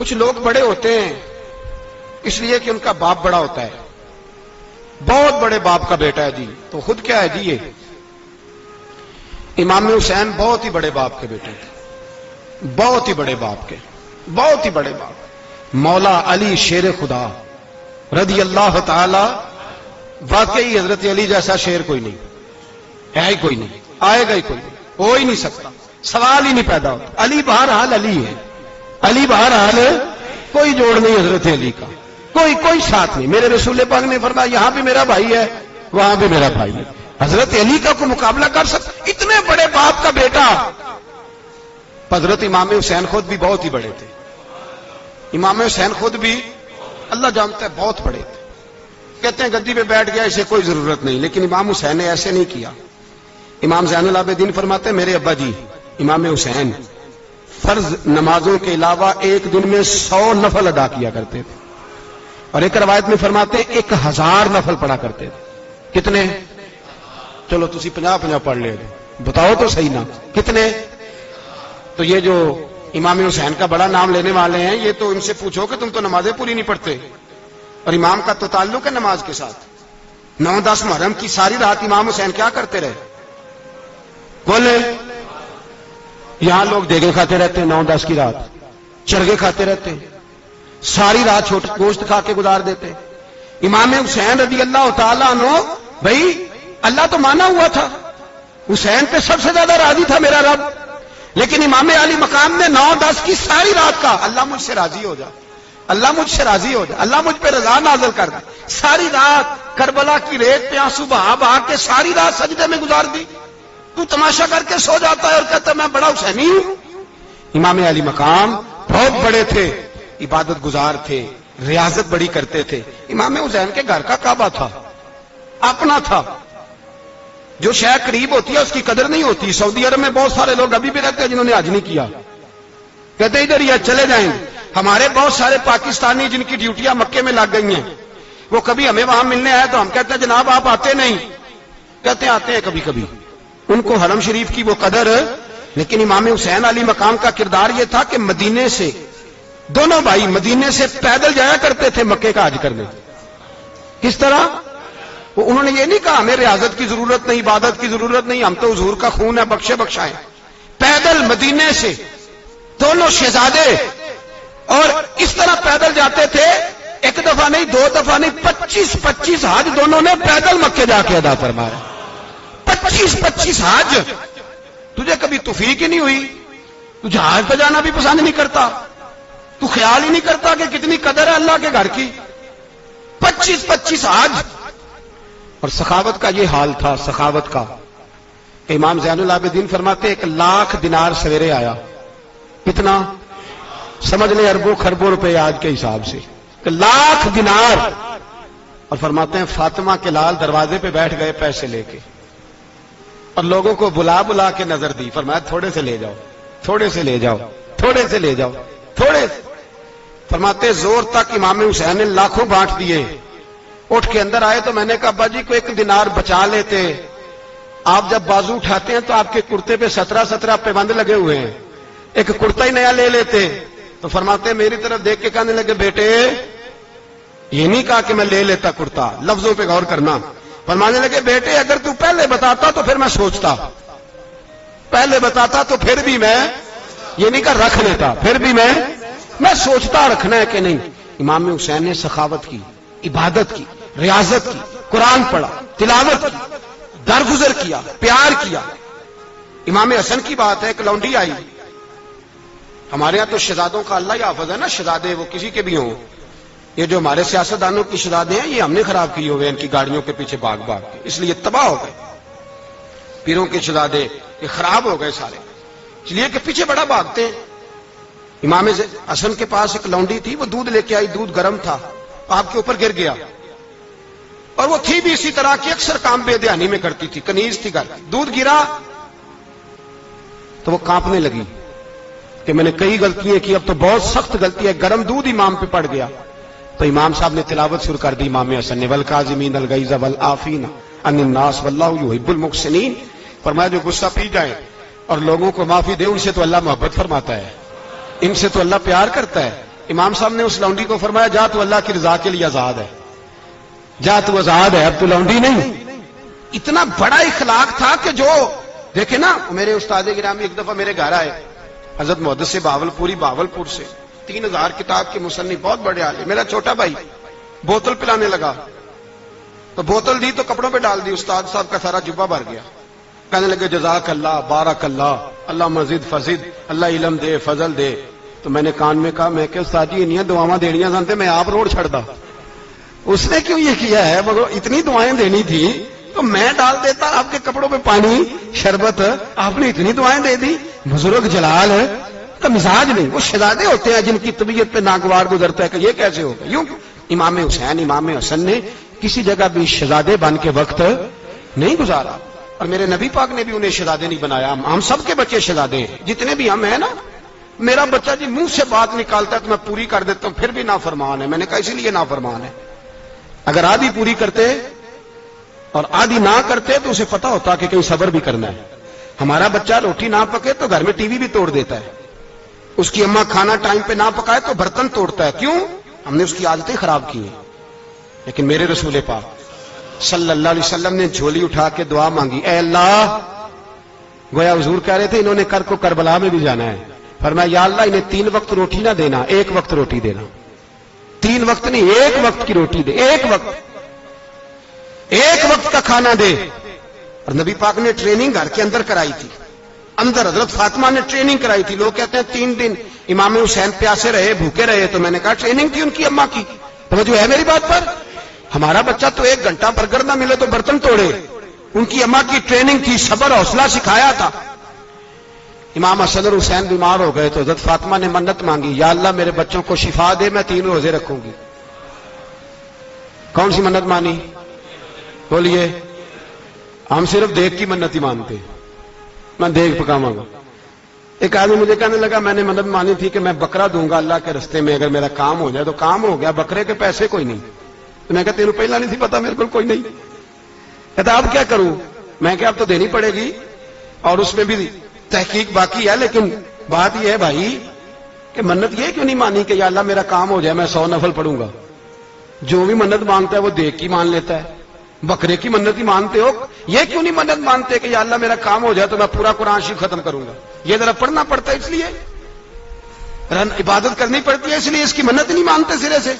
کچھ لوگ بڑے ہوتے ہیں اس لیے کہ ان کا باپ بڑا ہوتا ہے، بہت بڑے باپ کا بیٹا ہے جی، تو خود کیا ہے جی، یہ امام حسین بہت ہی بڑے باپ کے بیٹے تھے، بہت ہی بڑے باپ کے، بہت ہی بڑے باپ، مولا علی شیر خدا رضی اللہ تعالی، واقعی حضرت علی جیسا شیر کوئی نہیں ہے، ہی کوئی نہیں، آئے گا ہی کوئی نہیں، ہو ہی نہیں سکتا، سوال ہی نہیں پیدا ہوتا۔ علی بہرحال علی ہے، علی بہرحال کوئی جوڑ نہیں حضرت علی کا، کوئی ساتھ نہیں۔ میرے رسول پاک نے فرمایا یہاں بھی میرا بھائی ہے وہاں بھی میرا بھائی ہے، حضرت علی کا کوئی مقابلہ کر سکتا؟ اتنے بڑے باپ کا بیٹا۔ حضرت امام حسین خود بھی بہت ہی بڑے تھے، امام حسین خود بھی اللہ جانتا ہے بہت بڑے تھے۔ کہتے ہیں گدی پہ بیٹھ گیا اسے کوئی ضرورت نہیں، لیکن امام حسین نے ایسے نہیں کیا۔ امام زین العابدین فرماتے ہیں میرے ابا جی امام حسین فرض نمازوں کے علاوہ ایک دن میں 100 نفل ادا کیا کرتے تھے، اور ایک روایت میں فرماتے ہیں 1000 نفل پڑھا کرتے تھے۔ کتنے؟ چلو تسی 50 پڑھ لے، بتاؤ تو صحیح نا کتنے؟ تو یہ جو امام حسین کا بڑا نام لینے والے ہیں یہ تو ان سے پوچھو کہ تم تو نمازیں پوری نہیں پڑھتے، اور امام کا تو تعلق ہے نماز کے ساتھ۔ 9-10 محرم کی ساری رات امام حسین کیا کرتے رہے؟ بولے یہاں لوگ دیگے کھاتے رہتے ہیں، 9-10 کی رات چرگے کھاتے رہتے ہیں، ساری رات چھوٹا گوشت کھا کے گزار دیتے۔ امام حسین رضی اللہ تعالیٰ عنہ، بھائی اللہ تو مانا ہوا تھا، حسین پہ سب سے زیادہ راضی تھا میرا رب، لیکن امام علی مقام نے 9-10 کی ساری رات کا اللہ مجھ سے راضی ہو جا، اللہ مجھ سے راضی ہو جا، اللہ مجھ پہ رضا نازل کر دے۔ ساری رات کربلا کی ریت پہ آنسو بہا بہا کے ساری رات سجدے میں گزار دی، تو تماشا کر کے سو جاتا ہے اور کہتا ہے میں بڑا حسینی ہوں۔ امام علی مقام بہت بڑے تھے، عبادت گزار تھے، ریاضت بڑی کرتے تھے۔ امام حسین کے گھر کا کعبہ تھا، اپنا تھا، جو شے قریب ہوتی ہے اس کی قدر نہیں ہوتی۔ سعودی عرب میں بہت سارے لوگ ابھی بھی رہتے ہیں جنہوں نے حج نہیں کیا، کہتے ادھر ہی چلے جائیں۔ ہمارے بہت سارے پاکستانی جن کی ڈیوٹیاں مکے میں لگ گئی ہیں، وہ کبھی ہمیں وہاں ملنے آئے تو ہم کہتے ہیں جناب آپ آتے نہیں، کہتے ہیں آتے ہیں کبھی کبھی، ان کو حرم شریف کی وہ قدر۔ لیکن امام حسین علی مقام کا کردار یہ تھا کہ مدینے سے دونوں بھائی مدینے سے پیدل جایا کرتے تھے مکے کا حج کرنے۔ کس طرح؟ انہوں نے یہ نہیں کہا ہمیں ریاضت کی ضرورت نہیں، عبادت کی ضرورت نہیں، ہم تو حضور کا خون ہے بخشے بخشائے۔ پیدل مدینے سے دونوں شہزادے، اور اس طرح پیدل جاتے تھے، ایک دفعہ نہیں 2 دفعہ نہیں، 25 حج دونوں نے پیدل مکے جا کے ادا فرمایا۔ 25 حج۔ تجھے کبھی توفیق ہی نہیں ہوئی؟ تو جہاز پہ جانا بھی پسند نہیں کرتا، تو خیال ہی نہیں کرتا کہ کتنی قدر ہے اللہ کے گھر کی؟ 25 حج۔ اور سخاوت کا یہ حال تھا، سخاوت کا۔ امام زین العابدین فرماتے 1,00,000 دینار سویرے آیا۔ کتنا؟ سمجھ لیں اربوں خربوں روپے آج کے حساب سے، 1,00,000 دینار۔ اور فرماتے ہیں فاطمہ کے لال دروازے پہ بیٹھ گئے پیسے لے کے، اور لوگوں کو بلا بلا کے نظر دی، فرمایا تھوڑے سے لے جاؤ، تھوڑے سے لے جاؤ، تھوڑے سے لے جاؤ، تھوڑے سے۔ فرماتے زور تک امام حسین نے لاکھوں بانٹ دیے۔ اٹھ کے اندر آئے تو میں نے کہا ابا جی کو 1 دینار بچا لیتے، آپ جب بازو اٹھاتے ہیں تو آپ کے کرتے پہ 17 پیبند لگے ہوئے ہیں، ایک کرتا ہی نیا لے لیتے۔ تو فرماتے میری طرف دیکھ کے کہنے لگے بیٹے یہ نہیں کہا کہ میں لے لیتا کرتا، لفظوں پہ غور کرنا۔ فرمانے لگے بیٹے اگر تو پہلے بتاتا تو پھر میں سوچتا، پہلے بتاتا تو پھر بھی میں یہ نہیں کہا رکھ لیتا، پھر بھی میں سوچتا رکھنا ہے کہ نہیں۔ امام حسین نے سخاوت کی، عبادت کی، ریاضت کی، قرآن پڑھا، تلاوت کی، درگزر کیا، پیار کیا۔ امام حسن کی بات ہے، ایک لونڈی آئی، ہمارے ہاں تو شہزادوں کا اللہ ہی حافظ ہے نا، شہزادے وہ کسی کے بھی ہوں، یہ جو ہمارے سیاستدانوں کی شہزادے ہیں یہ ہم نے خراب کیے ہوئے ان کی گاڑیوں کے پیچھے بھاگ بھاگ کے، اس لیے تباہ ہو گئے۔ پیروں کے شہزادے یہ خراب ہو گئے سارے، اس لیے کہ پیچھے بڑا بھاگتے ہیں۔ امام حسن کے پاس ایک لونڈی تھی، وہ دودھ لے کے آئی، دودھ گرم تھا، آپ کے اوپر گر گیا، اور وہ تھی بھی اسی طرح کی، اکثر کام بے دھیانی میں کرتی تھی، کنیز تھی گھر کی۔ دودھ گرا تو وہ کانپنے لگی کہ میں نے کئی غلطیاں کی، اب تو بہت سخت غلطی ہے، گرم دودھ امام پہ پڑ گیا۔ تو امام صاحب نے تلاوت شروع کر دی، امام حسن نے والکاظمین الغیظ والعافین عن الناس واللہ یحب المحسنین۔ فرمایا جو غصہ پی جائیں اور لوگوں کو معافی دے، ان سے تو اللہ محبت فرماتا ہے، ان سے تو اللہ پیار کرتا ہے۔ امام صاحب نے اس لونڈی کو فرمایا جا تو اللہ کی رضا کے لیے آزاد ہے، جا تو آزاد ہے، اب تو لونڈی نہیں۔ اتنا بڑا اخلاق تھا کہ جو دیکھیں نا، میرے استاد گرامی ایک دفعہ میرے گھر آئے، حضرت محدث سے باولپور سے 3000 کتاب کے مصنف، بہت بڑے عالم، میرا چھوٹا بھائی بوتل پلانے لگا تو بوتل دی تو کپڑوں پہ ڈال دی، استاد صاحب کا سارا جبہ بھر گیا۔ کہنے لگے جزاک اللہ، بارک اللہ، اللہ مزید فزید، اللہ علم دے، فضل دے۔ تو میں نے کان میں کہا، میں کہ استاد جی انیاں دعاواں دینیاں سنتے میں آپ روڑ چھڑ دا، اس نے کیوں یہ کیا ہے؟ مگر اتنی دعائیں دینی تھی تو میں ڈال دیتا آپ کے کپڑوں پہ پانی شربت، آپ نے اتنی دعائیں دے دی۔ بزرگ جلال کا مزاج نہیں، وہ شہزادے ہوتے ہیں جن کی طبیعت پہ ناگوار گزرتا ہے کہ یہ کیسے ہوگا۔ یوں امام حسین امام حسن نے کسی جگہ بھی شہزادے بن کے وقت نہیں گزارا، اور میرے نبی پاک نے بھی انہیں شہزادے نہیں بنایا۔ ہم سب کے بچے شہزادے ہیں، جتنے بھی ہم ہیں نا۔ میرا بچہ جی منہ سے بات نکالتا ہے تو میں پوری کر دیتا ہوں، پھر بھی نافرمان ہے۔ میں نے کہا اسی لیے نافرمان ہے، اگر آدھی پوری کرتے اور آدھی نہ کرتے تو اسے پتا ہوتا کہ کہیں صبر بھی کرنا ہے۔ ہمارا بچہ روٹی نہ پکے تو گھر میں ٹی وی بھی توڑ دیتا ہے، اس کی اماں کھانا ٹائم پہ نہ پکائے تو برتن توڑتا ہے۔ کیوں؟ ہم نے اس کی عادتیں خراب کی ہیں۔ لیکن میرے رسول پاک صلی اللہ علیہ وسلم نے جھولی اٹھا کے دعا مانگی، اے اللہ، گویا حضور کہہ رہے تھے انہوں نے کر کو کربلا میں بھی جانا ہے، فرمایا یا اللہ انہیں 3 وقت روٹی نہ دینا، 1 وقت روٹی دینا۔ 3 وقت نہیں، 1 وقت کی روٹی دے، 1 وقت کا کھانا دے۔ اور نبی پاک نے ٹریننگ گھر کے اندر کرائی تھی، اندر حضرت فاطمہ نے ٹریننگ کرائی تھی۔ لوگ کہتے ہیں 3 دن امام حسین پیاسے رہے، بھوکے رہے، تو میں نے کہا ٹریننگ تھی ان کی اماں کی۔ توجہ ہے میری بات پر؟ ہمارا بچہ تو 1 گھنٹہ برگر نہ ملے تو برتن توڑے، ان کی اماں کی ٹریننگ تھی، صبر حوصلہ سکھایا تھا۔ امام حسن اور حسین بیمار ہو گئے تو حضرت فاطمہ نے منت مانگی، یا اللہ میرے بچوں کو شفا دے، میں 3 روزے رکھوں گی۔ کون سی منت مانی؟ بولیے۔ ہم صرف دیکھ کی منت ہی مانتے، میں دیکھ پکاواں گا۔ ایک آدمی مجھے کہنے لگا میں نے منت مانی تھی کہ میں بکرا دوں گا اللہ کے رستے میں، اگر میرا کام ہو جائے تو کام ہو گیا، بکرے کے پیسے کوئی نہیں۔ تو میں کہا تیرے پہلا نہیں تھی پتا؟ میرے کو کوئی نہیں۔ کہتا اب کیا کروں؟ میں کہ اب تو دینی پڑے گی، اور اس میں بھی تحقیق باقی ہے، لیکن بات یہ ہے بھائی کہ منت یہ کیوں نہیں مانی کہ یا اللہ میرا کام ہو جائے میں 100 نفل پڑھوں گا؟ جو بھی منت مانگتا ہے وہ دیکھ کی مان لیتا ہے، بکرے کی منت ہی مانتے ہو، یہ کیوں نہیں منت مانتے کہ یا اللہ میرا کام ہو جائے تو میں پورا قرآن شریف ختم کروں گا؟ یہ ذرا پڑھنا پڑتا ہے، اس لیے عبادت کرنی پڑتی ہے، اس لیے اس کی منت نہیں مانتے سرے سے۔